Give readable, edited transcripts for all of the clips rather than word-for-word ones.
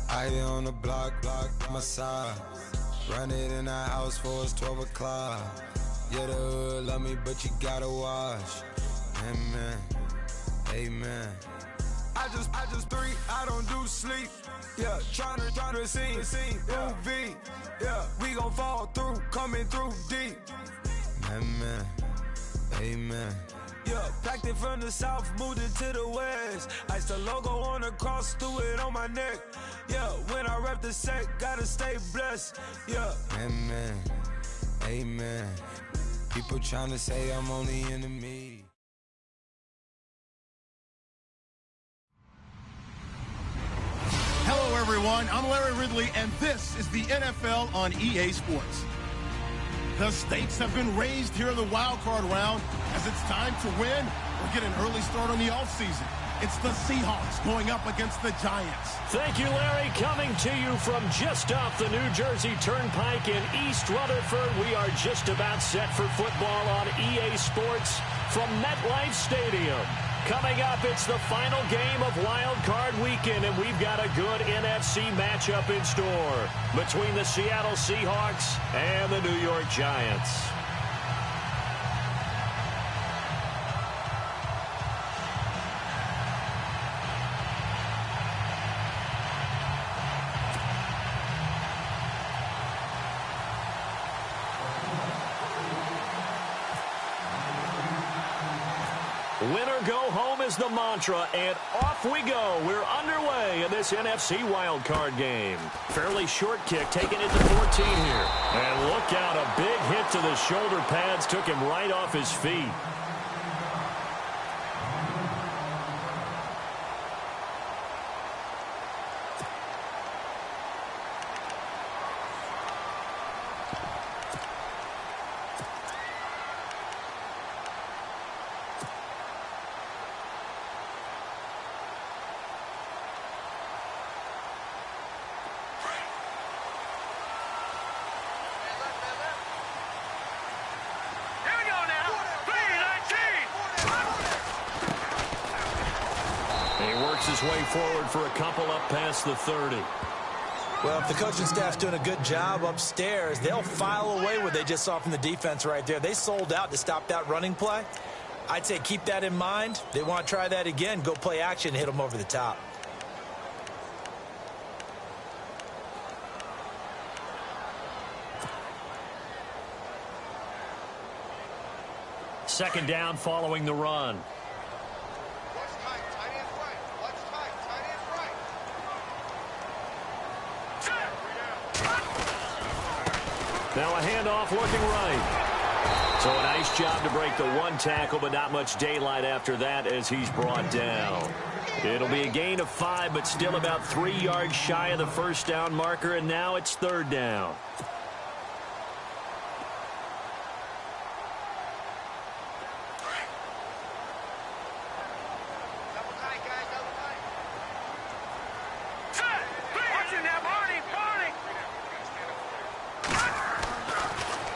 I on the block, my side. Run it in the house for it's 12 o'clock. Yeah, the hood love me, but you gotta watch. Amen, amen. I just three, I don't do sleep. Yeah, tryna see, UV. Yeah, we gon' fall through, coming through deep. Amen, amen. Yeah, packed it from the south, moved it to the west. Iced the logo on the cross, threw it on my neck. Yeah, when I rep the set, gotta stay blessed. Yeah, amen, amen. People tryna say I'm only in the me. Hello, everyone. I'm Larry Ridley, and this is the NFL on EA Sports. The stakes have been raised here in the wild card round as it's time to win or get an early start on the offseason. It's the Seahawks going up against the Giants. Thank you, Larry. Coming to you from just off the New Jersey Turnpike in East Rutherford, we are just about set for football on EA Sports from MetLife Stadium. Coming up, it's the final game of Wild Card Weekend, and we've got a good NFC matchup in store between the Seattle Seahawks and the New York Giants. Winner go home is the mantra, and off we go. We're underway in this NFC wildcard game. Fairly short kick, taking it to 14 here. And look out, a big hit to the shoulder pads took him right off his feet. His way forward for a couple up past the 30. Well, if the coaching staff's doing a good job upstairs, they'll file away what they just saw from the defense right there. They sold out to stop that running play. I'd say keep that in mind. They want to try that again. Go play action, hit them over the top. Second down following the run. Now a handoff looking right. So a nice job to break the one tackle, but not much daylight after that as he's brought down. It'll be a gain of 5, but still about 3 yards shy of the first down marker, and now it's third down.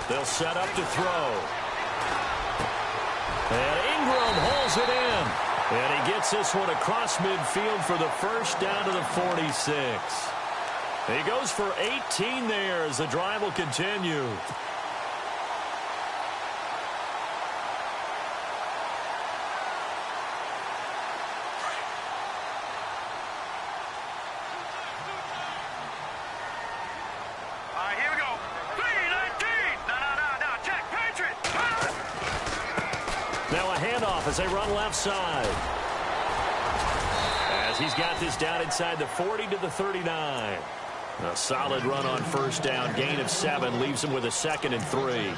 They'll set up to throw. And Ingram holds it in. And he gets this one across midfield for the first down to the 46. He goes for 18 there as the drive will continue. As they run left side. As he's got this down inside the 40 to the 39. A solid run on first down. Gain of 7 leaves him with a 2nd and 3.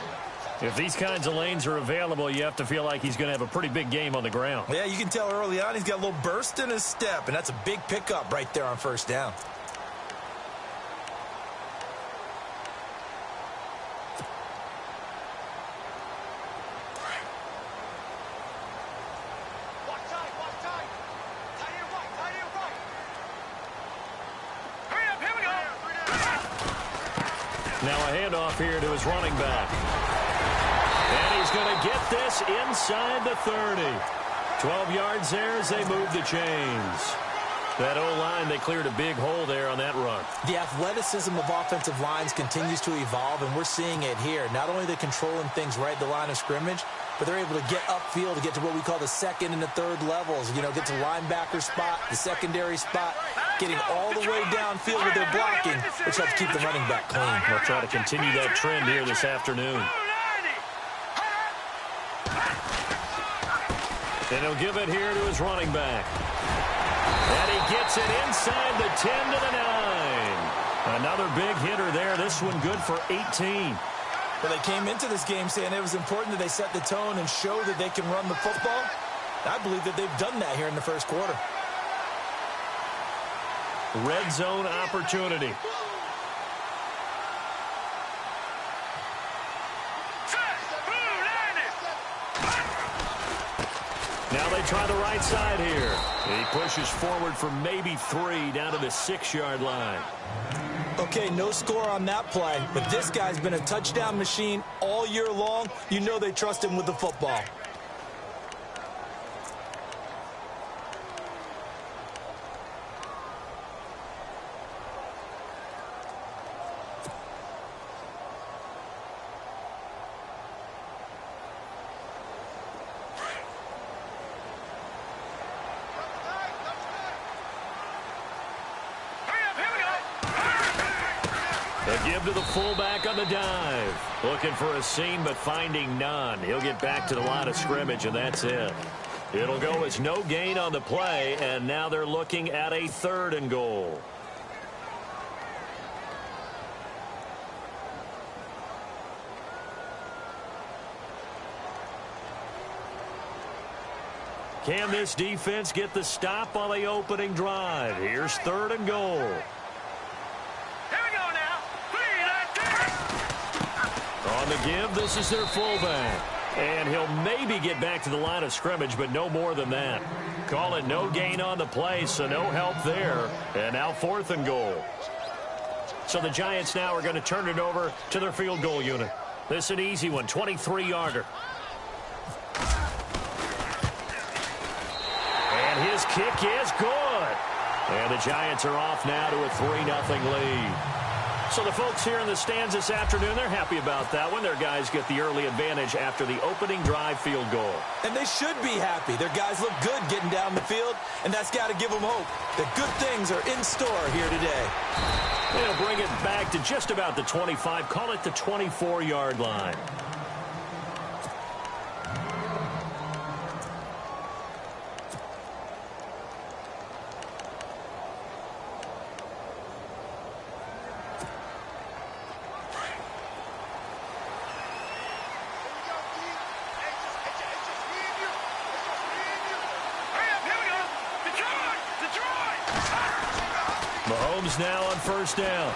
If these kinds of lanes are available, you have to feel like he's going to have a pretty big game on the ground. Yeah, you can tell early on he's got a little burst in his step, and that's a big pickup right there on first down. Now a handoff here to his running back. And he's going to get this inside the 30. 12 yards there as they move the chains. That O-line, they cleared a big hole there on that run. The athleticism of offensive lines continues to evolve, and we're seeing it here. Not only are they controlling things right at the line of scrimmage, but they're able to get upfield to get to what we call the second and the third levels. You know, get to linebacker spot, the secondary spot, getting all the way downfield with their blocking, which helps keep the running back clean. We'll try to continue that trend here this afternoon. And he'll give it here to his running back. And he gets it inside the 10 to the 9. Another big hitter there. This one good for 18. Well, they came into this game saying it was important that they set the tone and show that they can run the football. I believe that they've done that here in the first quarter. Red zone opportunity. Now they try the right side here. He pushes forward for maybe 3 down to the 6-yard line. Okay, no score on that play, but this guy's been a touchdown machine all year long. You know they trust him with the football. They give to the fullback on the dive. Looking for a seam, but finding none. He'll get back to the line of scrimmage, and that's it. It'll go as no gain on the play, and now they're looking at a 3rd and goal. Can this defense get the stop on the opening drive? Here's 3rd and goal. On the give, this is their fullback. And he'll maybe get back to the line of scrimmage, but no more than that. Call it no gain on the play, so no help there. And now 4th and goal. So the Giants now are going to turn it over to their field goal unit. This is an easy one, 23-yarder. And his kick is good. And the Giants are off now to a 3-0 lead. So the folks here in the stands this afternoon, they're happy about that one. Their guys get the early advantage after the opening drive field goal. And they should be happy. Their guys look good getting down the field, and that's got to give them hope that good things are in store here today. They'll bring it back to just about the 25, call it the 24-yard line. Mahomes now on 1st down.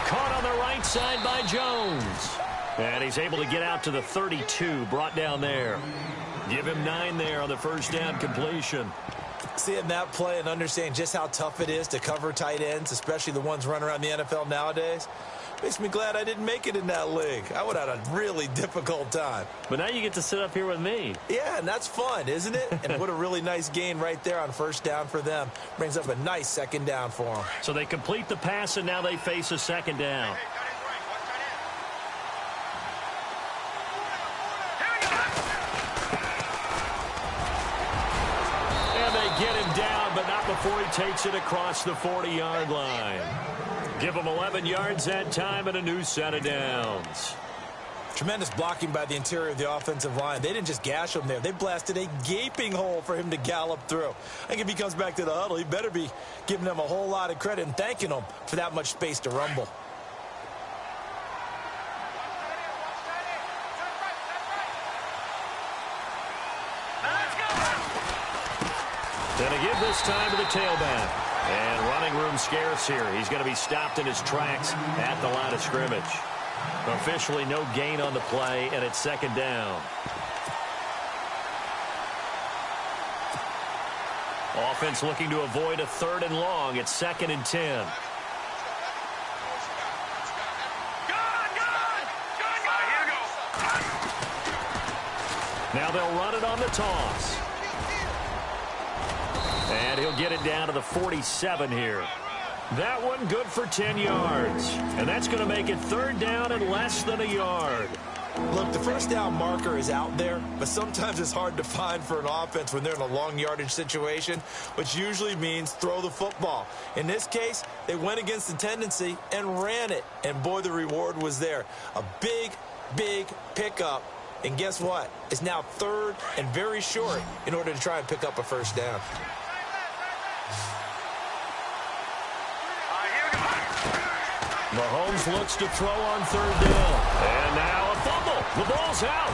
Caught on the right side by Jones. And he's able to get out to the 32, brought down there. Give him 9 there on the 1st down completion. Seeing that play and understanding just how tough it is to cover tight ends, especially the ones running around the NFL nowadays, makes me glad I didn't make it in that league. I would have had a really difficult time. But now you get to sit up here with me. Yeah, and that's fun, isn't it? And what a really nice gain right there on 1st down for them. Brings up a nice 2nd down for them. So they complete the pass, and now they face a 2nd down. And they get him down, but not before he takes it across the 40-yard line. Give him 11 yards that time and a new set of downs. Tremendous blocking by the interior of the offensive line. They didn't just gash him there. They blasted a gaping hole for him to gallop through. I think if he comes back to the huddle, he better be giving them a whole lot of credit and thanking them for that much space to rumble. Then a give this time to the tailback. And running room scarce here. He's going to be stopped in his tracks at the line of scrimmage. Officially no gain on the play, and it's 2nd down. Offense looking to avoid a 3rd and long. It's 2nd and 10. Now they'll run it on the toss. And he'll get it down to the 47 here. That one good for 10 yards. And that's going to make it third down and less than a yard. Look, the first down marker is out there, but sometimes it's hard to find for an offense when they're in a long yardage situation, which usually means throw the football. In this case, they went against the tendency and ran it. And, boy, the reward was there. A big, big pickup. And guess what? It's now third and very short in order to try and pick up a first down. Mahomes looks to throw on third down. And now a fumble. The ball's out.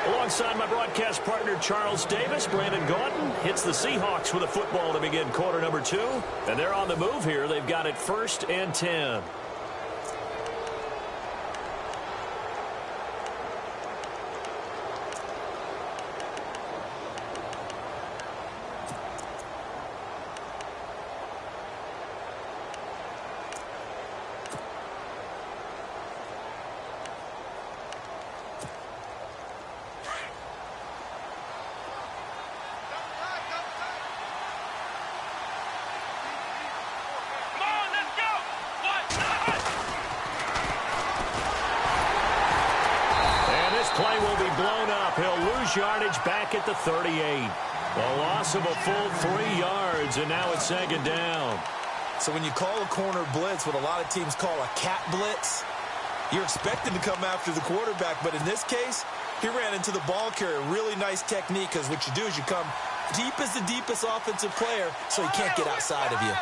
Alongside my broadcast partner, Charles Davis, Brandon Gaudin hits the Seahawks with a football to begin quarter number 2. And they're on the move here. They've got it 1st and 10. Play will be blown up. He'll lose yardage back at the 38. A loss of a full 3 yards, and now it's 2nd down. So when you call a corner blitz, what a lot of teams call a cat blitz, you're expected to come after the quarterback. But in this case, he ran into the ball carrier. Really nice technique, because what you do is you come deep as the deepest offensive player so he can't get outside of you.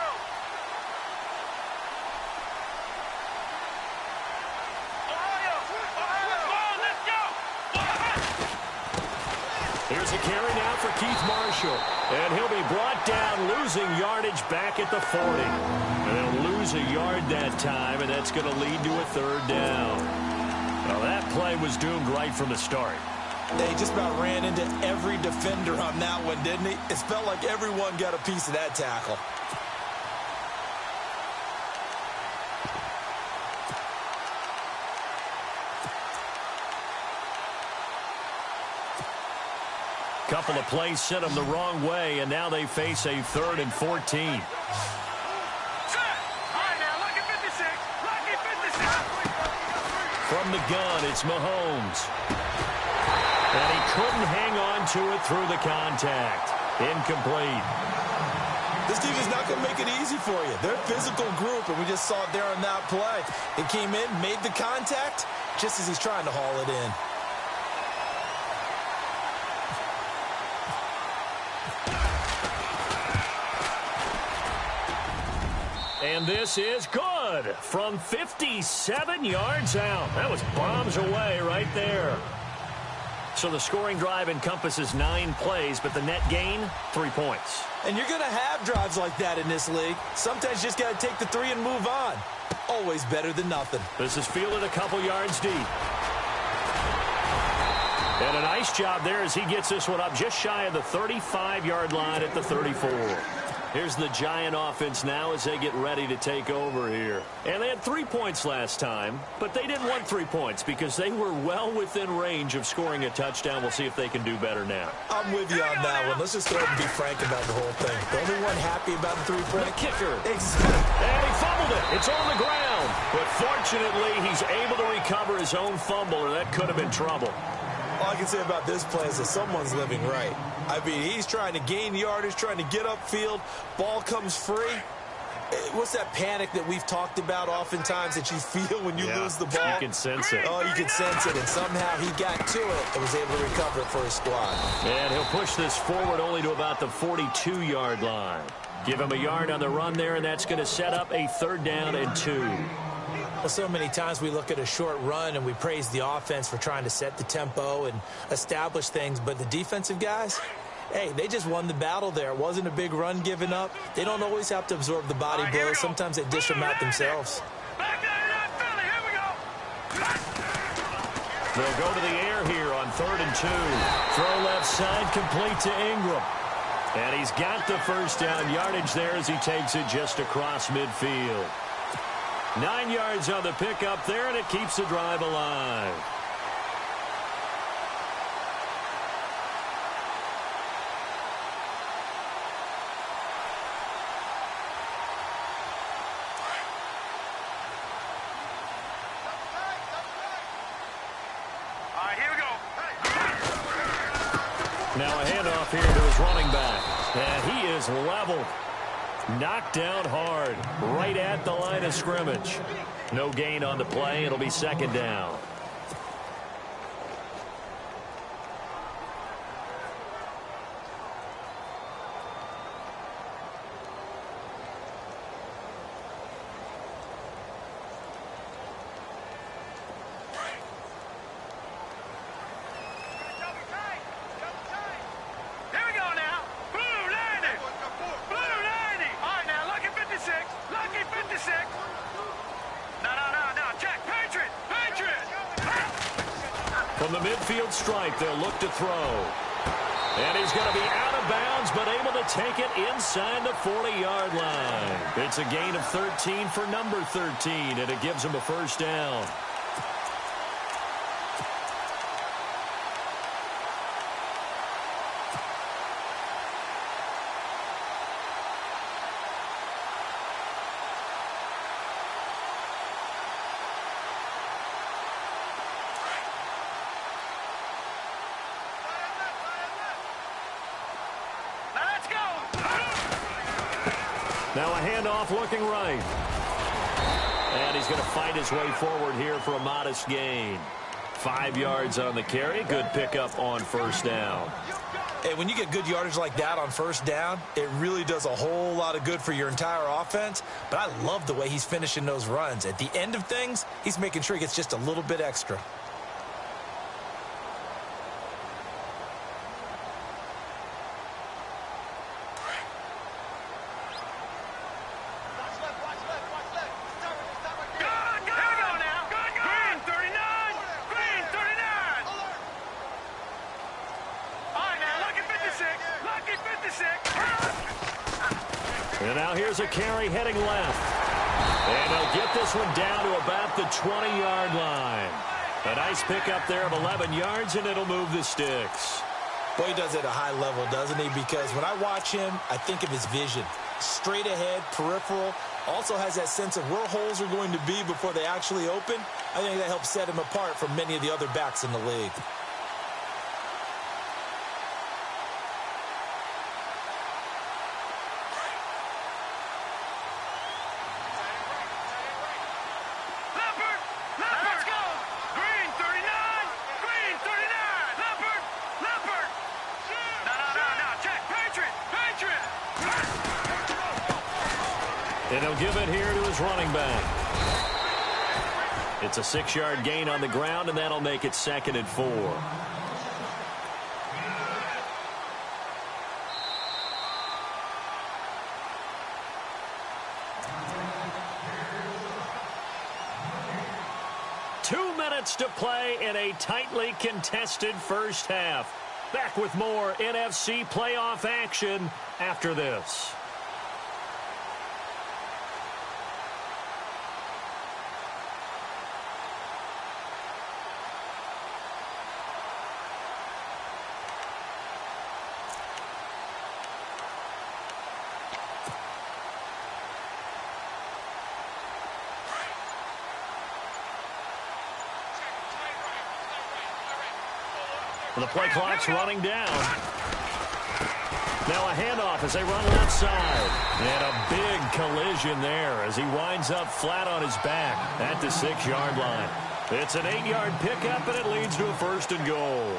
Here's a carry now for Keith Marshall. And he'll be brought down, losing yardage back at the 40. And they'll lose a yard that time, and that's going to lead to a 3rd down. Now, that play was doomed right from the start. They just about ran into every defender on that one, didn't he? It felt like everyone got a piece of that tackle. Couple of plays sent them the wrong way, and now they face a 3rd and 14. From the gun, it's Mahomes. And he couldn't hang on to it through the contact. Incomplete. This team is not going to make it easy for you. They're a physical group, and we just saw it there on that play. It came in, made the contact, just as he's trying to haul it in. And this is good from 57 yards out. That was bombs away right there. So the scoring drive encompasses 9 plays, but the net gain, 3 points. And you're going to have drives like that in this league. Sometimes you just got to take the 3 and move on. Always better than nothing. This is fielded a couple yards deep. And a nice job there as he gets this one up just shy of the 35-yard line at the 34. Here's the Giant offense now as they get ready to take over here. And they had 3 points last time, but they didn't want 3 points because they were well within range of scoring a touchdown. We'll see if they can do better now. I'm with you on that one. Let's just go ahead and be frank about the whole thing. The only one happy about the 3-point kicker. Exactly. And he fumbled it. It's on the ground. But fortunately, he's able to recover his own fumble, or that could have been trouble. All I can say about this play is that someone's living right. I mean, he's trying to gain yardage, trying to get upfield. Ball comes free. What's that panic that we've talked about oftentimes that you feel when you lose the ball? You can sense it. Oh, you can sense it. And somehow he got to it and was able to recover it for his squad. And he'll push this forward only to about the 42-yard line. Give him a yard on the run there, and that's going to set up a 3rd down and 2. Well, so many times we look at a short run and we praise the offense for trying to set the tempo and establish things, but the defensive guys, hey, they just won the battle there. It wasn't a big run given up. They don't always have to absorb the body blows. Sometimes they dish them out themselves. They'll go to the air here on 3rd and 2. Throw left side, complete to Ingram. And he's got the first down yardage there as he takes it just across midfield. 9 yards on the pickup there, and it keeps the drive alive. Now a handoff here to his running back. And he is leveled. Knocked down hard. Right at the line of scrimmage. No gain on the play. It'll be second down. From the midfield stripe, they'll look to throw. And he's going to be out of bounds, but able to take it inside the 40-yard line. It's a gain of 13 for number 13, and it gives him a first down. Now a handoff looking right. And he's going to fight his way forward here for a modest gain. 5 yards on the carry. Good pickup on first down. Hey, when you get good yardage like that on first down, it really does a whole lot of good for your entire offense. But I love the way he's finishing those runs. At the end of things, he's making sure he gets just a little bit extra. And now here's a carry heading left. And he'll get this one down to about the 20-yard line. A nice pickup there of 11 yards, and it'll move the sticks. Boy, he does it at a high level, doesn't he? Because when I watch him, I think of his vision. Straight ahead, peripheral. Also has that sense of where holes are going to be before they actually open. I think that helps set him apart from many of the other backs in the league. And he'll give it here to his running back. It's a 6-yard gain on the ground, and that'll make it 2nd and 4. Two minutes to play in a tightly contested first half. Back with more NFC playoff action after this. The play clock's running down. Now a handoff as they run left side. And a big collision there as he winds up flat on his back at the 6-yard line. It's an 8-yard pickup, and it leads to a 1st and goal.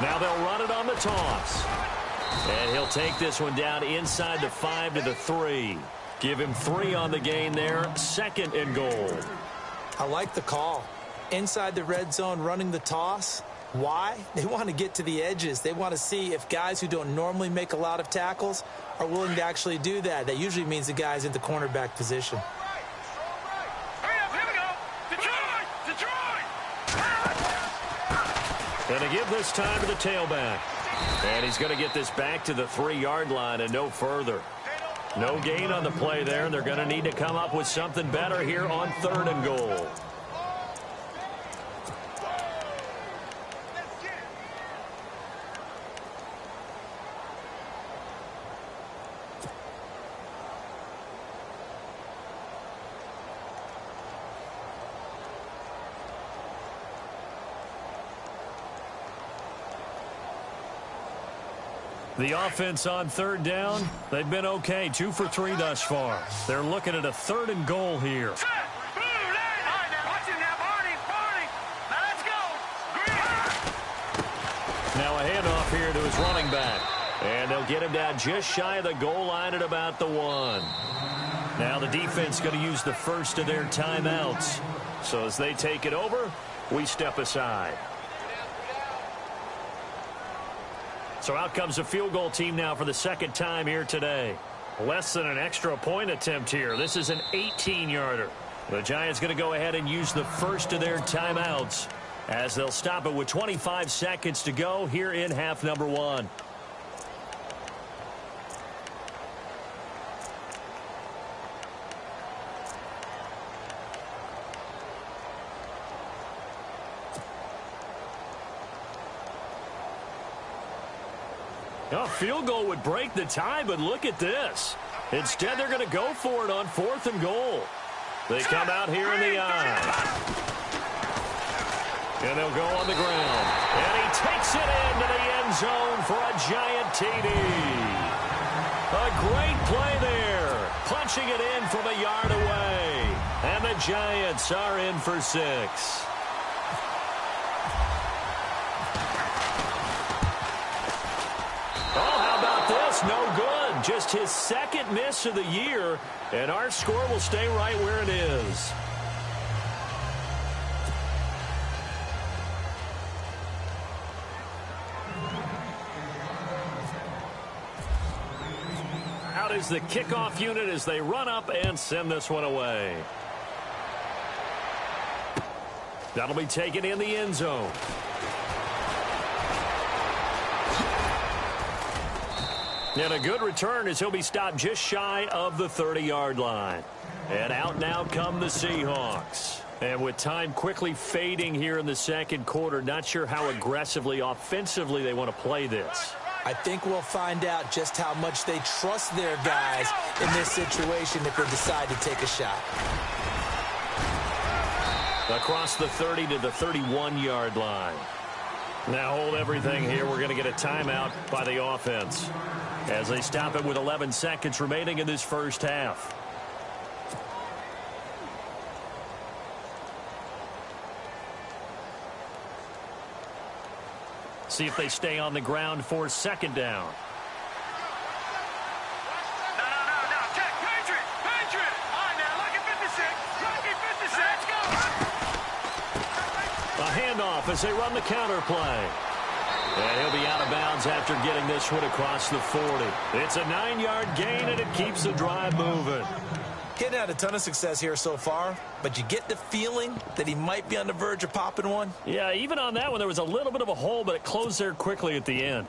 Now they'll run it on the toss. And he'll take this one down inside the 5 to the 3. Give him 3 on the gain there. 2nd and goal. I like the call. Inside the red zone running the toss. Why? They want to get to the edges. They want to see if guys who don't normally make a lot of tackles are willing to actually do that. That usually means the guy's in the cornerback position. Going to give this time to the tailback. And he's going to get this back to the 3-yard line and no further. No gain on the play there, and they're going to need to come up with something better here on 3rd and goal. The offense on 3rd down, they've been okay, 2 for 3 thus far. They're looking at a 3rd and goal here. Now a handoff here to his running back. And they'll get him down just shy of the goal line at about the 1. Now the defense going to use the first of their timeouts. So as they take it over, we step aside. So out comes a field goal team now for the 2nd time here today. Less than an extra point attempt here. This is an 18-yarder. The Giants going to go ahead and use the first of their timeouts as they'll stop it with 25 seconds to go here in half number 1. A field goal would break the tie, but look at this. Instead, they're going to go for it on 4th and goal. They come out here in the eye. And they'll go on the ground. And he takes it into the end zone for a giant TD. A great play there. Punching it in from a yard away. And the Giants are in for 6. No good. Just his 2nd miss of the year, and our score will stay right where it is. Out is the kickoff unit as they run up and send this one away. That'll be taken in the end zone. And a good return as he'll be stopped just shy of the 30-yard line. And out now come the Seahawks. And with time quickly fading here in the 2nd quarter, not sure how aggressively, offensively they want to play this. I think we'll find out just how much they trust their guys in this situation if they decide to take a shot. Across the 30 to the 31-yard line. Now hold everything here. We're going to get a timeout by the offense as they stop it with 11 seconds remaining in this first half. See if they stay on the ground for 2nd down. A handoff as they run the counter play. And he'll be out of bounds after getting this one across the 40. It's a 9-yard gain, and it keeps the drive moving. Getting had a ton of success here so far, but you get the feeling that he might be on the verge of popping one. Yeah, even on that one, there was a little bit of a hole, but it closed there quickly at the end.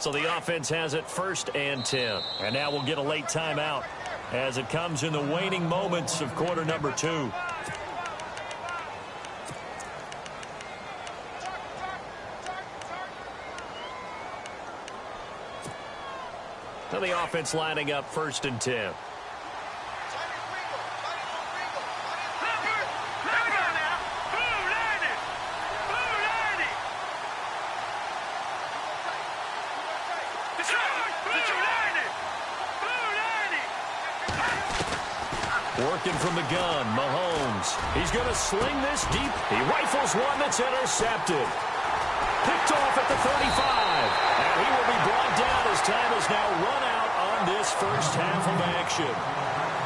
So the offense has it 1st and 10. And now we'll get a late timeout as it comes in the waning moments of quarter number 2. So the offense lining up 1st and 10. Working from the gun, Mahomes. He's going to sling this deep. He rifles one that's intercepted. Picked off at the 35. And he will be brought down as time has now run out on this first half of action.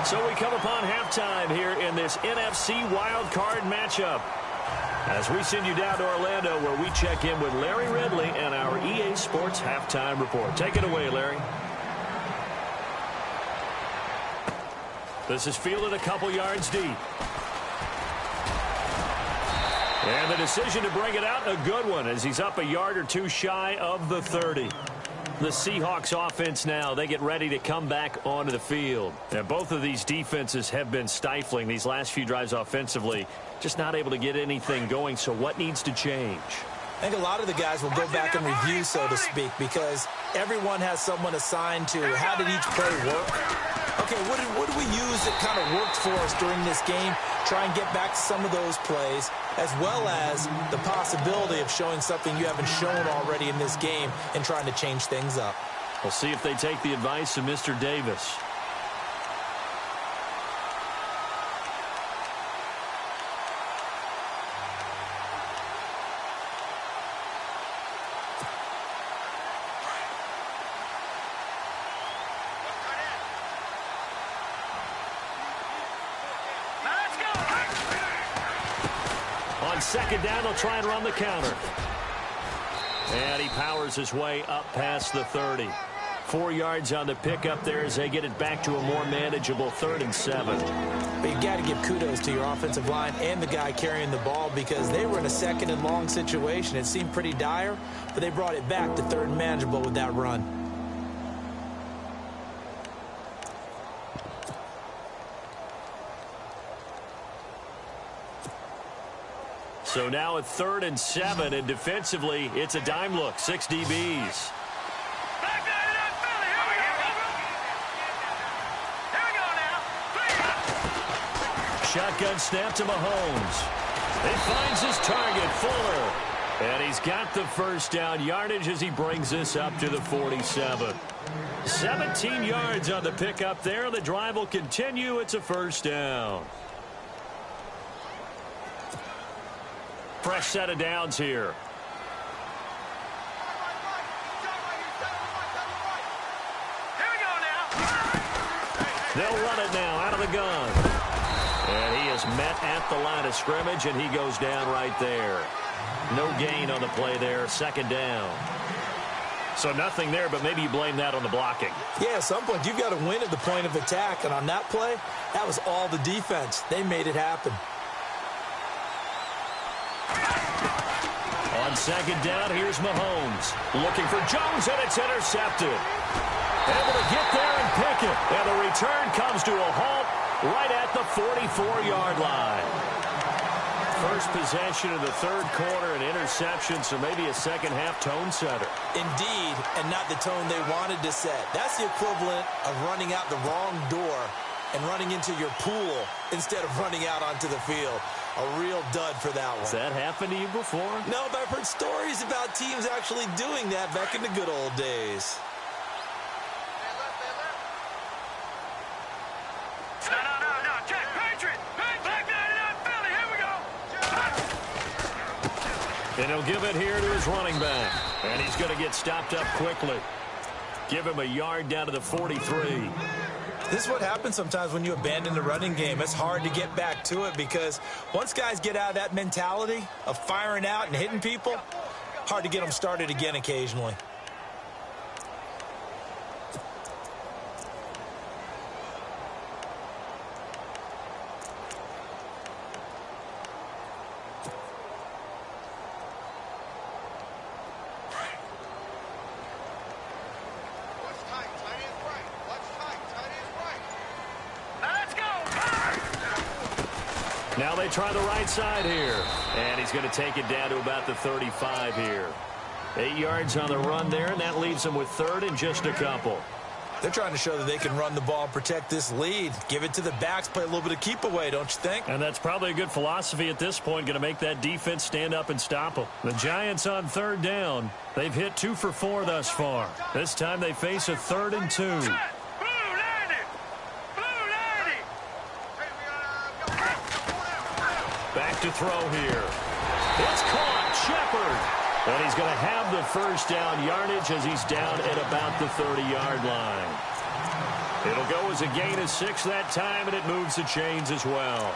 So we come upon halftime here in this NFC Wild Card matchup, as we send you down to Orlando, where we check in with Larry Ridley and our EA Sports Halftime Report. Take it away, Larry. This is fielded a couple yards deep. And the decision to bring it out, a good one, as he's up a yard or two shy of the 30. The Seahawks offense now, they get ready to come back onto the field. And both of these defenses have been stifling these last few drives offensively. Just not able to get anything going, so what needs to change? I think a lot of the guys will go back and review, so to speak, because everyone has someone assigned to how did each play work. Okay, what did we use that kind of worked for us during this game? Try and get back to some of those plays, as well as the possibility of showing something you haven't shown already in this game and trying to change things up. We'll see if they take the advice of Mr. Davis. On second down, they'll try and run the counter. And he powers his way up past the 30. 4 yards on the pickup there as they get it back to a more manageable 3rd and 7. But you got to give kudos to your offensive line and the guy carrying the ball, because they were in a 2nd and long situation. It seemed pretty dire, but they brought it back to 3rd and manageable with that run. So now at 3rd and 7, and defensively, it's a dime look. 6 DBs. Shotgun snap to Mahomes. He finds his target, Fuller. And he's got the first down yardage as he brings this up to the 47. 17 yards on the pickup there. The drive will continue. It's a first down. Fresh set of downs here. They'll run it now out of the gun. And he is met at the line of scrimmage, and he goes down right there. No gain on the play there. 2nd down. So nothing there, but maybe you blame that on the blocking. Yeah, at some point, you've got to win at the point of attack. And on that play, that was all the defense. They made it happen. On 2nd down, here's Mahomes. Looking for Jones, and it's intercepted. Able to get there and pick it. And the return comes to a halt right at the 44-yard line. First possession of the 3rd quarter, an interception, so maybe a second-half tone setter. Indeed, and not the tone they wanted to set. That's the equivalent of running out the wrong door and running into your pool instead of running out onto the field. A real dud for that one. Has that happened to you before? No, but I've heard stories about teams actually doing that back in the good old days. No. Check. Patriot. Back 99 Philly. Here we go. And he'll give it here to his running back. And he's going to get stopped up quickly. Give him a yard down to the 43. This is what happens sometimes when you abandon the running game. It's hard to get back to it, because once guys get out of that mentality of firing out and hitting people, hard to get them started again occasionally. Now they try the right side here. And he's going to take it down to about the 35 here. 8 yards on the run there, and that leaves them with 3rd and just a couple. They're trying to show that they can run the ball and protect this lead. Give it to the backs, play a little bit of keep away, don't you think? And that's probably a good philosophy at this point, going to make that defense stand up and stop them. The Giants on 3rd down. They've hit 2 for 4 thus far. This time they face a 3rd and 2. to throw here. It's caught. Shepard. And he's going to have the first down yardage as he's down at about the 30-yard line. It'll go as a gain of 6 that time, and it moves the chains as well.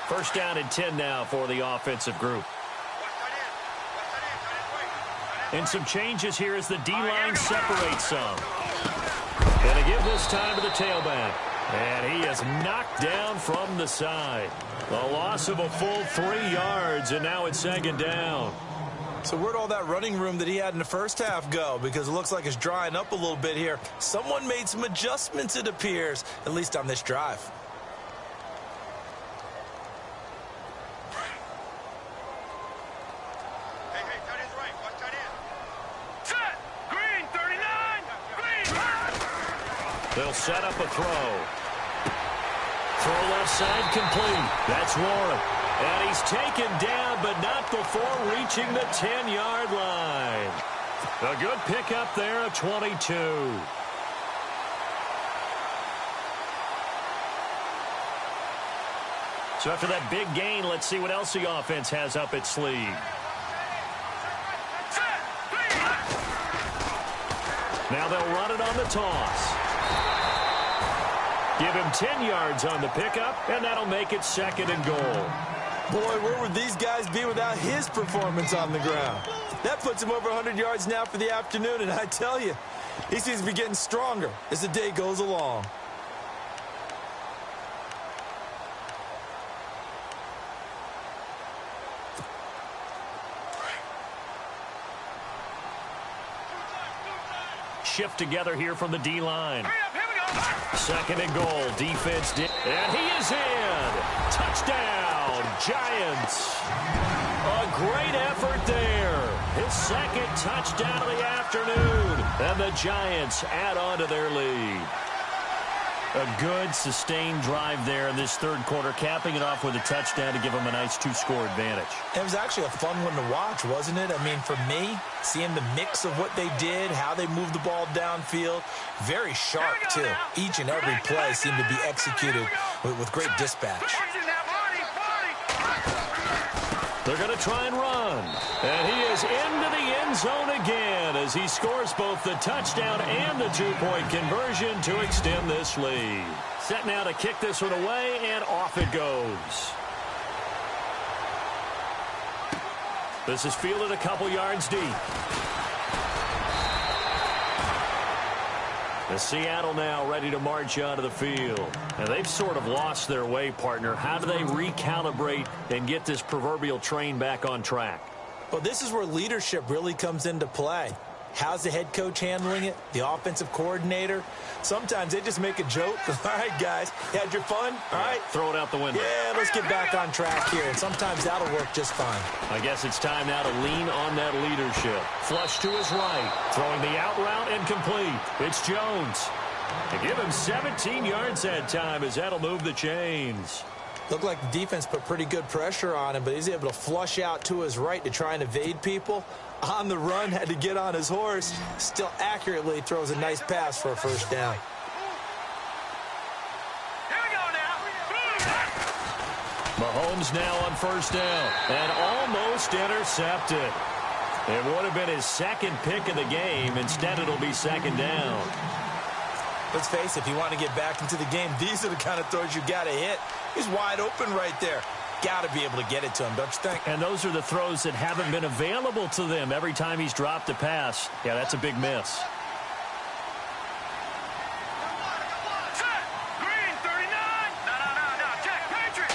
First down and 10 now for the offensive group. And some changes here as the D-line separates some. Going to give this time to the tailback. And he is knocked down from the side. A loss of a full 3 yards, and now it's second down. So where'd all that running room that he had in the first half go? Because it looks like it's drying up a little bit here. Someone made some adjustments, it appears, at least on this drive. They'll set up a throw. Throw left side complete. That's Warren. And he's taken down, but not before reaching the 10-yard line. A good pickup there of 22. So after that big gain, let's see what else the offense has up its sleeve. Now they'll run it on the toss. Give him 10 yards on the pickup, and that'll make it second and goal. Boy, where would these guys be without his performance on the ground? That puts him over 100 yards now for the afternoon, and I tell you, he seems to be getting stronger as the day goes along. Shift together here from the D-line. Second and goal. Defense did. And he is in. Touchdown, Giants. A great effort there. His second touchdown of the afternoon. And the Giants add on to their lead. A good, sustained drive there in this third quarter, capping it off with a touchdown to give them a nice 2-score advantage. It was actually a fun one to watch, wasn't it? I mean, for me, seeing the mix of what they did, how they moved the ball downfield, very sharp, too. Each and every play seemed to be executed with great dispatch. They're going to try and run. And he is into the end zone again as he scores both the touchdown and the 2-point conversion to extend this lead. Set now to kick this one away, and off it goes. This is fielded a couple yards deep. The Seattle now ready to march onto the field. And they've sort of lost their way, partner. How do they recalibrate and get this proverbial train back on track? Well, this is where leadership really comes into play. How's the head coach handling it? The offensive coordinator? Sometimes they just make a joke. All right, guys, you had your fun? All right. Throw it out the window. Yeah, let's get back on track here. And sometimes that'll work just fine. I guess it's time now to lean on that leadership. Flush to his right. Throwing the out route and complete. It's Jones. And give him 17 yards that time as that'll move the chains. Looked like the defense put pretty good pressure on him, but he's able to flush out to his right to try and evade people. On the run, had to get on his horse. Still accurately throws a nice pass for a first down. Here we go now. Mahomes now on first down and almost intercepted. It would have been his second pick of the game. Instead, it'll be second down. Let's face it, if you want to get back into the game, these are the kind of throws you got to hit. He's wide open right there. Got to be able to get it to him, don't you think? And those are the throws that haven't been available to them every time he's dropped a pass. Yeah, that's a big miss. Green 39. No. Check. Patriot.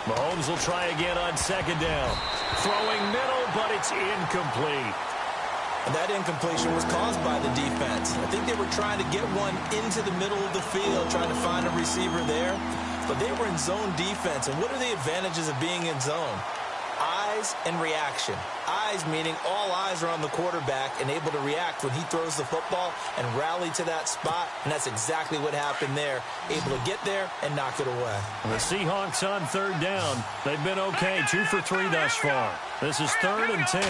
Mahomes will try again on second down. Throwing middle, but it's incomplete. And that incompletion was caused by the defense. I think they were trying to get one into the middle of the field, trying to find a receiver there. But they were in zone defense. And what are the advantages of being in zone? I eyes and reaction. Eyes meaning all eyes are on the quarterback and able to react when he throws the football and rally to that spot, and that's exactly what happened there. Able to get there and knock it away. The Seahawks on third down. They've been okay, 2 for 3 thus far. This is 3rd and 10.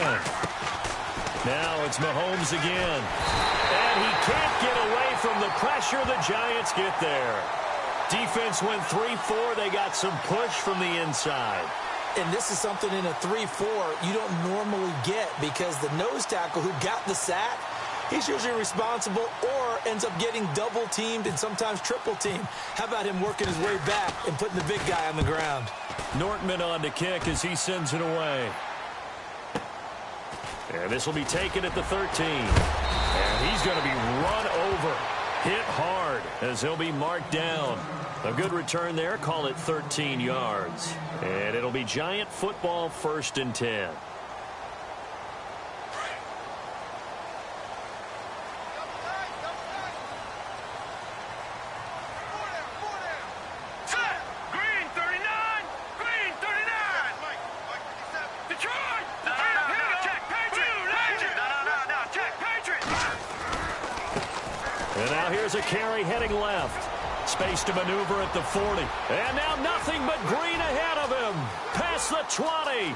Now it's Mahomes again. And he can't get away from the pressure. The Giants get there. Defense went 3-4. They got some push from the inside. And this is something in a 3-4 you don't normally get because the nose tackle who got the sack, he's usually responsible or ends up getting double-teamed and sometimes triple-teamed. How about him working his way back and putting the big guy on the ground? Nortman on to kick as he sends it away. And this will be taken at the 13. And he's going to be run over. Hit hard as he'll be marked down. A good return there. Call it 13 yards. And it'll be Giant football, 1st and 10. Green 39! Green 39! Detroit! Check Patriot! No, check Patriot! And now here's a carry heading left. Space to maneuver at the 40. And now nothing but green ahead of him. Past the 20. And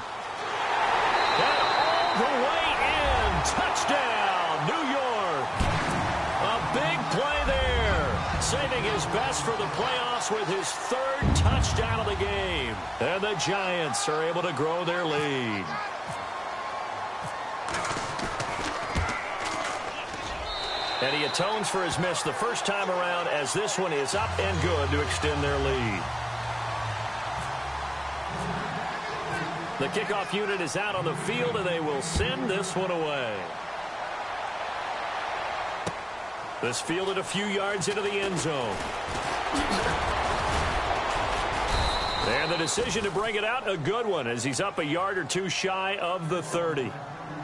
all the way in. Touchdown, New York. A big play there. Saving his best for the playoffs with his 3rd touchdown of the game. And the Giants are able to grow their lead. And he atones for his miss the first time around as this one is up and good to extend their lead. The kickoff unit is out on the field, and they will send this one away. This fielded a few yards into the end zone. And the decision to bring it out, a good one, as he's up a yard or two shy of the 30.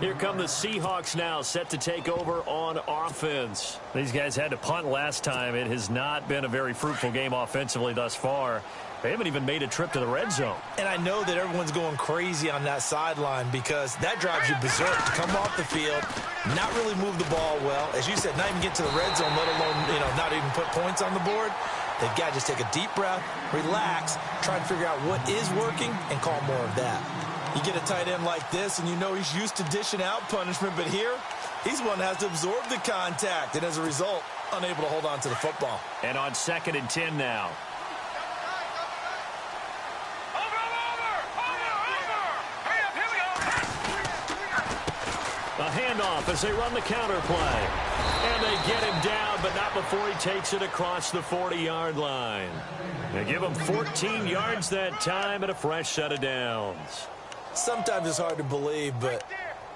Here come the Seahawks now, set to take over on offense. These guys had to punt last time. It has not been a very fruitful game offensively thus far. They haven't even made a trip to the red zone. And I know that everyone's going crazy on that sideline because that drives you berserk to come off the field, not really move the ball well. As you said, not even get to the red zone, let alone, not even put points on the board. They've got to just take a deep breath, relax, try to figure out what is working, and call more of that. You get a tight end like this, and you know he's used to dishing out punishment, but here, he's one that has to absorb the contact, and as a result, unable to hold on to the football. And on 2nd and 10 now. A handoff as they run the counter play. And they get him down, but not before he takes it across the 40-yard line. They give him 14 yards that time and a fresh set of downs. Sometimes it's hard to believe, but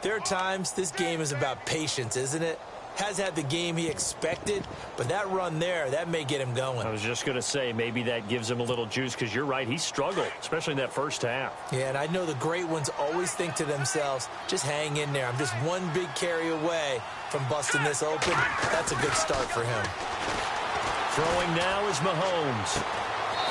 there are times this game is about patience, isn't it? Has had the game he expected, but that run there, that may get him going. I was just going to say, maybe that gives him a little juice because you're right, he struggled, especially in that first half. Yeah, and I know the great ones always think to themselves, just hang in there. I'm just one big carry away from busting this open. That's a good start for him. Throwing now is Mahomes.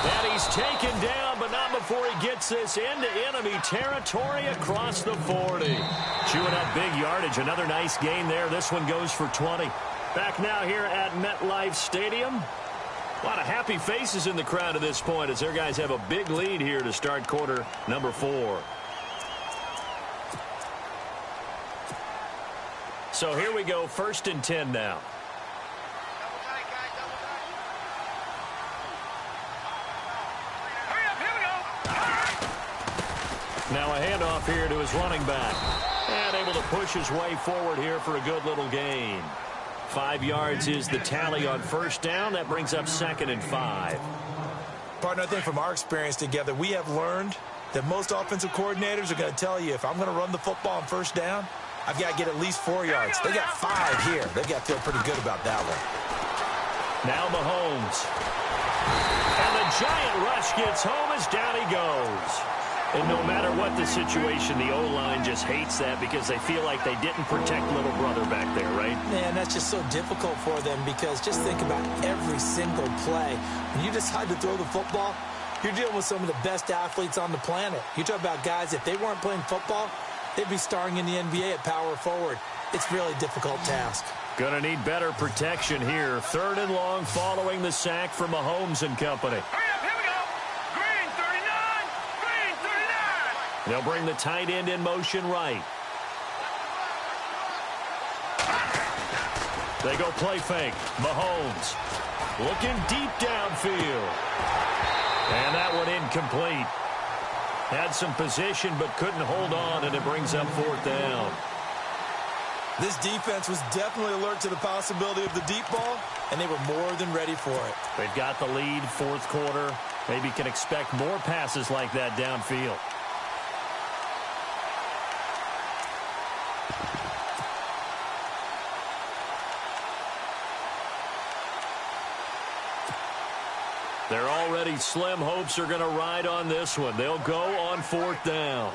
And he's taken down, but not before he gets this into enemy territory across the 40. Chewing up big yardage. Another nice gain there. This one goes for 20. Back now here at MetLife Stadium. A lot of happy faces in the crowd at this point as their guys have a big lead here to start quarter number 4. So here we go, 1st and 10 now. Now a handoff here to his running back. And able to push his way forward here for a good little gain. 5 yards is the tally on first down. That brings up 2nd and 5. Partner, I think from our experience together, we have learned that most offensive coordinators are going to tell you, if I'm going to run the football on first down, I've got to get at least 4 yards. They got 5 here. They've got to feel pretty good about that one. Now Mahomes. And the giant rush gets home as down he goes. And no matter what the situation, the O-line just hates that because they feel like they didn't protect little brother back there, right? Man, that's just so difficult for them because just think about every single play. When you decide to throw the football, You're dealing with some of the best athletes on the planet. You talk about guys, if they weren't playing football, they'd be starring in the NBA at power forward. It's a really difficult task. Gonna need better protection here. 3rd and long following the sack from Mahomes and company. Hurry up, here we go. Green 39, green 39. They'll bring the tight end in motion right. They go play fake. Mahomes looking deep downfield. And that one incomplete. Had some position but couldn't hold on, and it brings up 4th down. This defense was definitely alert to the possibility of the deep ball, and they were more than ready for it. They've got the lead, 4th quarter. Maybe can expect more passes like that downfield. They're already slim. Hopes are going to ride on this one. They'll go on 4th down.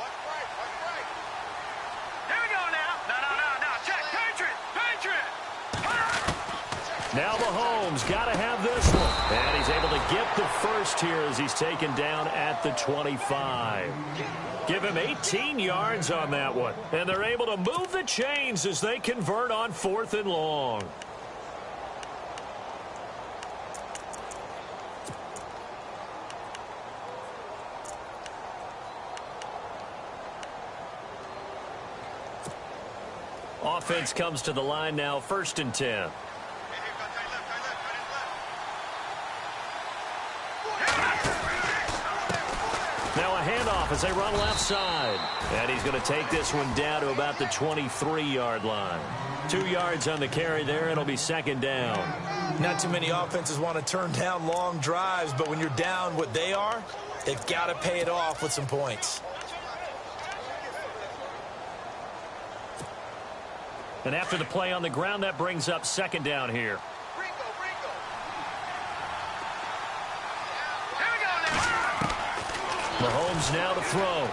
Here we go now. No. Check. Patriot. Now Mahomes got to have this one. And he's able to get the first here as he's taken down at the 25. Give him 18 yards on that one. And they're able to move the chains as they convert on 4th and long. Offense comes to the line now, 1st and 10. Now a handoff as they run left side. And he's going to take this one down to about the 23-yard line. 2 yards on the carry there. It'll be 2nd down. Not too many offenses want to turn down long drives, but when you're down what they are, they've got to pay it off with some points. And after the play on the ground, that brings up 2nd down here. Mahomes now to throw.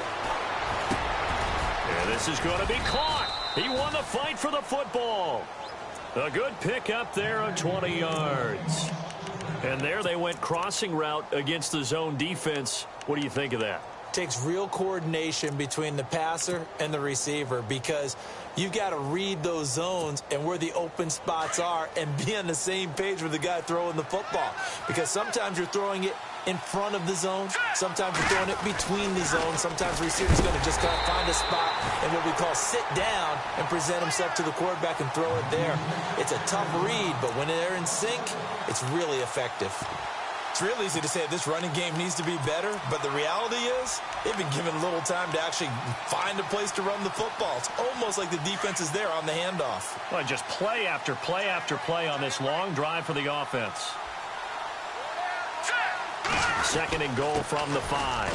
And this is going to be caught. He won the fight for the football. A good pick up there on 20 yards. And there they went crossing route against the zone defense. What do you think of that? Takes real coordination between the passer and the receiver because you've got to read those zones and where the open spots are and be on the same page with the guy throwing the football. Because sometimes you're throwing it in front of the zone. Sometimes you're throwing it between the zones. Sometimes the receiver's going to just kind of find a spot and what we call sit down and present himself to the quarterback and throw it there. It's a tough read, but when they're in sync, it's really effective. It's real easy to say this running game needs to be better, but the reality is they've been given little time to actually find a place to run the football. It's almost like the defense is there on the handoff. Well, just play after play after play on this long drive for the offense. 2nd and goal from the 5.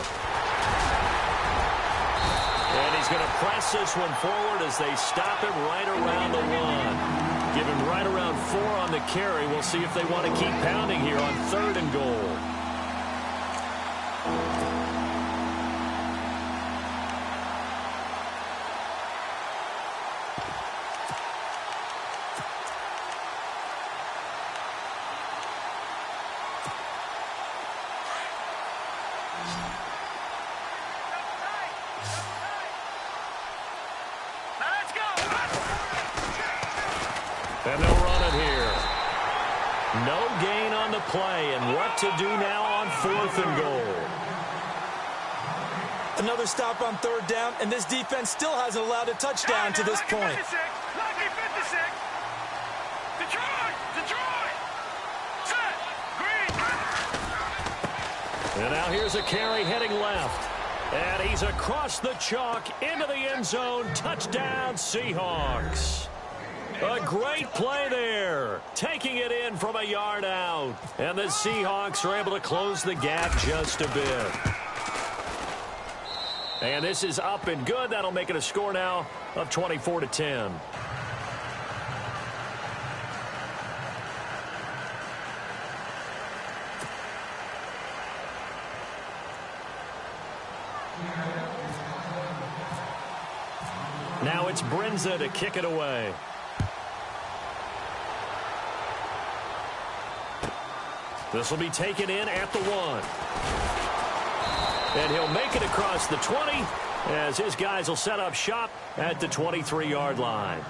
And he's going to press this one forward as they stop him right around the 1. Give him right around 4 on the carry. We'll see if they want to keep pounding here on 3rd and goal. And they'll run it here. No gain on the play, and what to do now on 4th and goal. Another stop on 3rd down, and this defense still hasn't allowed a touchdown to this point. Lucky 56. Detroit. Set. Green. And now here's a carry heading left. And he's across the chalk into the end zone. Touchdown, Seahawks. A great play there, taking it in from a yard out. And the Seahawks are able to close the gap just a bit. And this is up and good. That'll make it a score now of 24-10. Now it's Brinza to kick it away. This will be taken in at the 1. And he'll make it across the 20 as his guys will set up shop at the 23-yard line.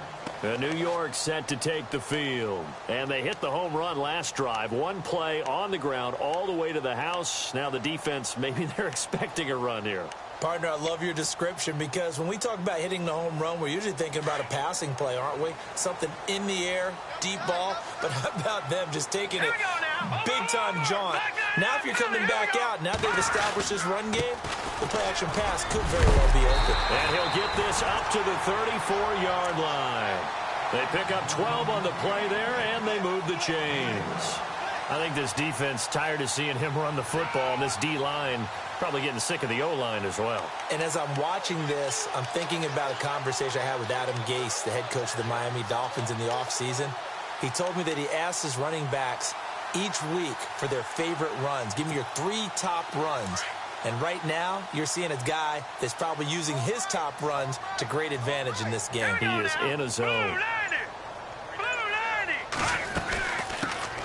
New York set to take the field. And they hit the home run last drive. One play on the ground all the way to the house. Now the defense, maybe they're expecting a run here. Partner, I love your description because when we talk about hitting the home run, we're usually thinking about a passing play, aren't we? Something in the air, deep ball. But how about them just taking it big-time jaunt? Now if you're coming back out, now they've established this run game, the play-action pass could very well be open. And he'll get this up to the 34-yard line. They pick up 12 on the play there, and they move the chains. I think this defense tired of seeing him run the football, and this D-line probably getting sick of the O-line as well. And as I'm watching this, I'm thinking about a conversation I had with Adam Gase, the head coach of the Miami Dolphins in the offseason. He told me that he asked his running backs each week for their favorite runs. Give me your 3 top runs. And right now, you're seeing a guy that's probably using his top runs to great advantage in this game. He is in a zone.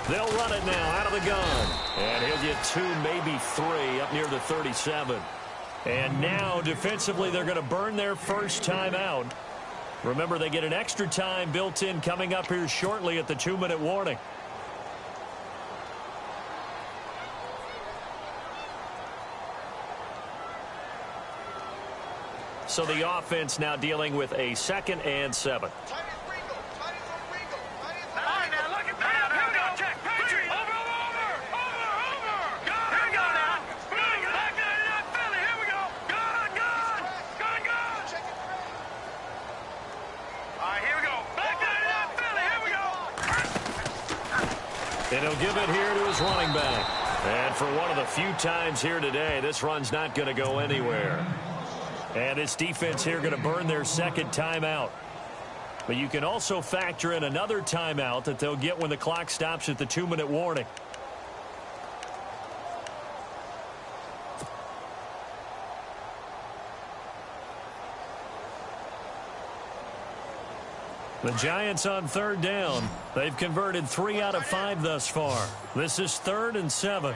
They'll run it now out of the gun. And he'll get 2, maybe 3 up near the 37. And now, defensively, they're going to burn their first time out. Remember, they get an extra time built in coming up here shortly at the 2-minute warning. So the offense now dealing with a 2nd and 7. And he'll give it here to his running back. And for one of the few times here today, this run's not going to go anywhere. And this defense here going to burn their 2nd timeout. But you can also factor in another timeout that they'll get when the clock stops at the 2-minute warning. The Giants on 3rd down. They've converted 3 out of 5 thus far. This is 3rd and 7.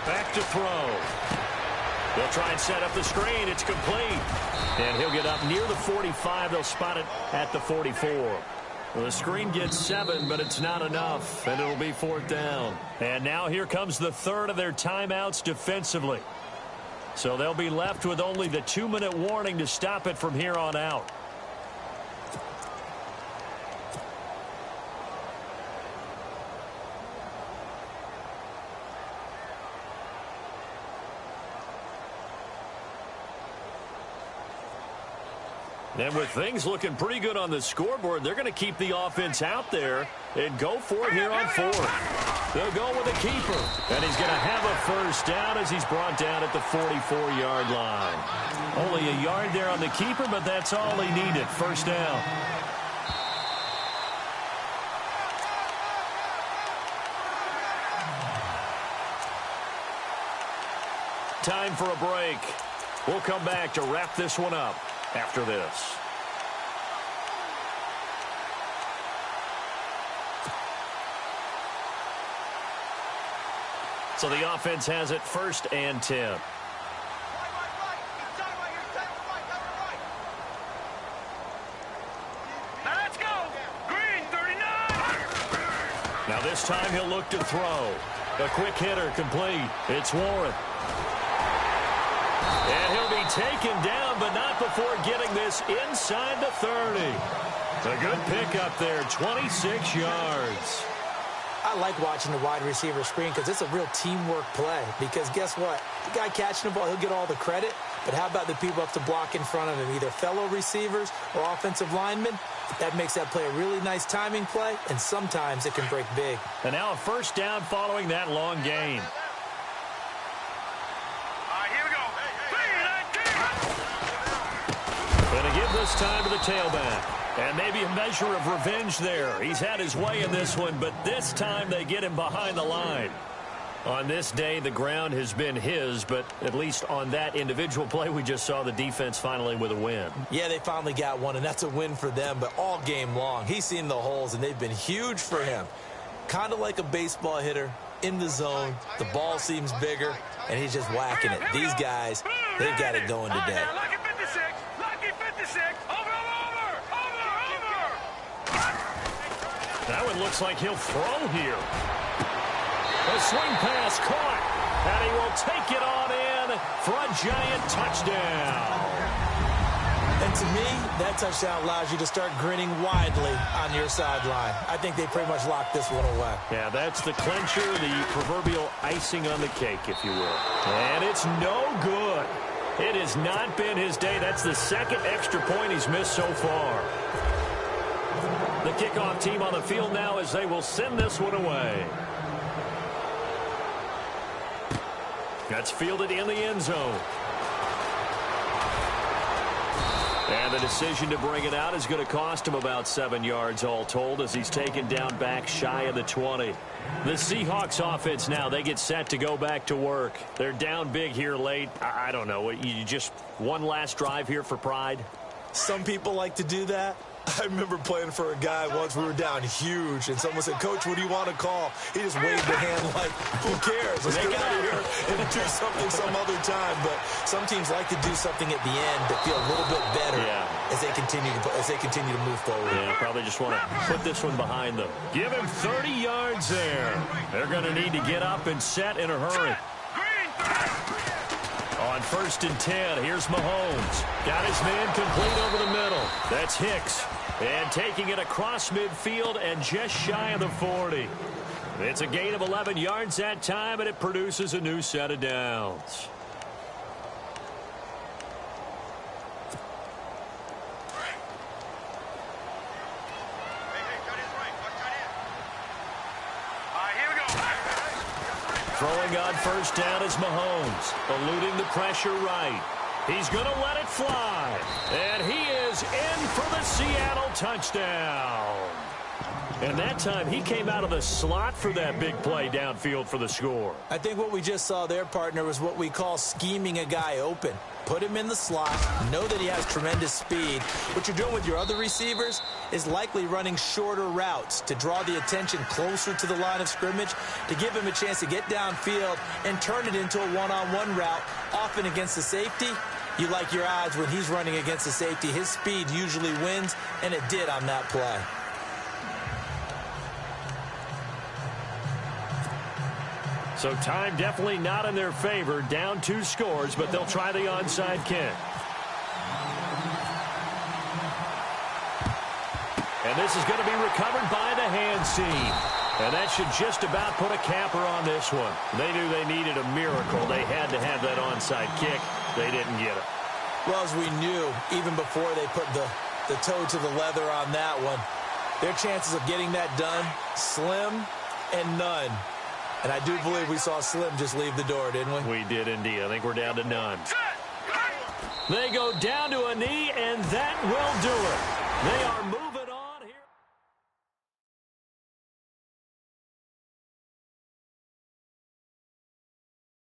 Back to throw. They'll try and set up the screen. It's complete. And he'll get up near the 45. They'll spot it at the 44. Well, the screen gets 7, but it's not enough, and it'll be 4th down. And now here comes the 3rd of their timeouts defensively. So they'll be left with only the 2-minute warning to stop it from here on out. And with things looking pretty good on the scoreboard, they're going to keep the offense out there and go for it here on 4th. They'll go with a keeper. And he's going to have a first down as he's brought down at the 44-yard line. Only a yard there on the keeper, but that's all he needed. First down. Time for a break. We'll come back to wrap this one up after this. So the offense has it 1st and 10. Let's go. Green 39. Now this time he'll look to throw. A quick hitter complete. It's Warren. And he'll be taken down, but not before getting this inside the 30. A good pickup there, 26 yards. I like watching the wide receiver screen because it's a real teamwork play. Because guess what? The guy catching the ball, he'll get all the credit. But how about the people up to block in front of him, either fellow receivers or offensive linemen? That makes that play a really nice timing play, and sometimes it can break big. And now a first down following that long gain. Going to give this time to the tailback. And maybe a measure of revenge there. He's had his way in this one, but this time they get him behind the line. On this day, the ground has been his, but at least on that individual play, we just saw the defense finally with a win. Yeah, they finally got one, and that's a win for them, but all game long, he's seen the holes, and they've been huge for him. Kind of like a baseball hitter, in the zone. The ball seems bigger, and he's just whacking it. These guys, they've got it going today. Lucky 56. Lucky 56. Over. That one looks like he'll throw here. The swing pass caught, and he will take it on in for a giant touchdown. And to me, that touchdown allows you to start grinning widely on your sideline. I think they pretty much locked this one away. Yeah, that's the clincher, the proverbial icing on the cake, if you will. And it's no good. It has not been his day. That's the second extra point he's missed so far. The kickoff team on the field now as they will send this one away. That's fielded in the end zone. And the decision to bring it out is going to cost him about 7 yards all told as he's taken down back shy of the 20. The Seahawks offense now, they get set to go back to work. They're down big here late. I don't know. You just one last drive here for pride? Some people like to do that. I remember playing for a guy once. We were down huge, and someone said, "Coach, what do you want to call?" He just waved a hand like, who cares? Let's get out of here and do something some other time. But some teams like to do something at the end that feel a little bit better as they continue to move forward. Yeah, probably just want to put this one behind them. Give him 30 yards there. They're going to need to get up and set in a hurry. On 1st and 10, here's Mahomes. Got his man complete over the middle. That's Hicks. And taking it across midfield and just shy of the 40. It's a gain of 11 yards that time, and it produces a new set of downs. Throwing on 1st down is Mahomes, eluding the pressure right. He's going to let it fly, and he is in for the Seattle touchdown. And that time, he came out of the slot for that big play downfield for the score. I think what we just saw there, partner, was what we call scheming a guy open. Put him in the slot, know that he has tremendous speed. What you're doing with your other receivers is likely running shorter routes to draw the attention closer to the line of scrimmage, to give him a chance to get downfield and turn it into a one-on-one route, often against the safety. You like your odds when he's running against the safety. His speed usually wins, and it did on that play. So time definitely not in their favor. Down 2 scores, but they'll try the onside kick. And this is going to be recovered by the hand seam. And that should just about put a capper on this one. They knew they needed a miracle. They had to have that onside kick. They didn't get it. Well, as we knew, even before they put the toe to the leather on that one, their chances of getting that done, slim and none. And I do believe we saw Slim just leave the door, didn't we? We did indeed. I think we're down to none. They go down to a knee, and that will do it. They are moving.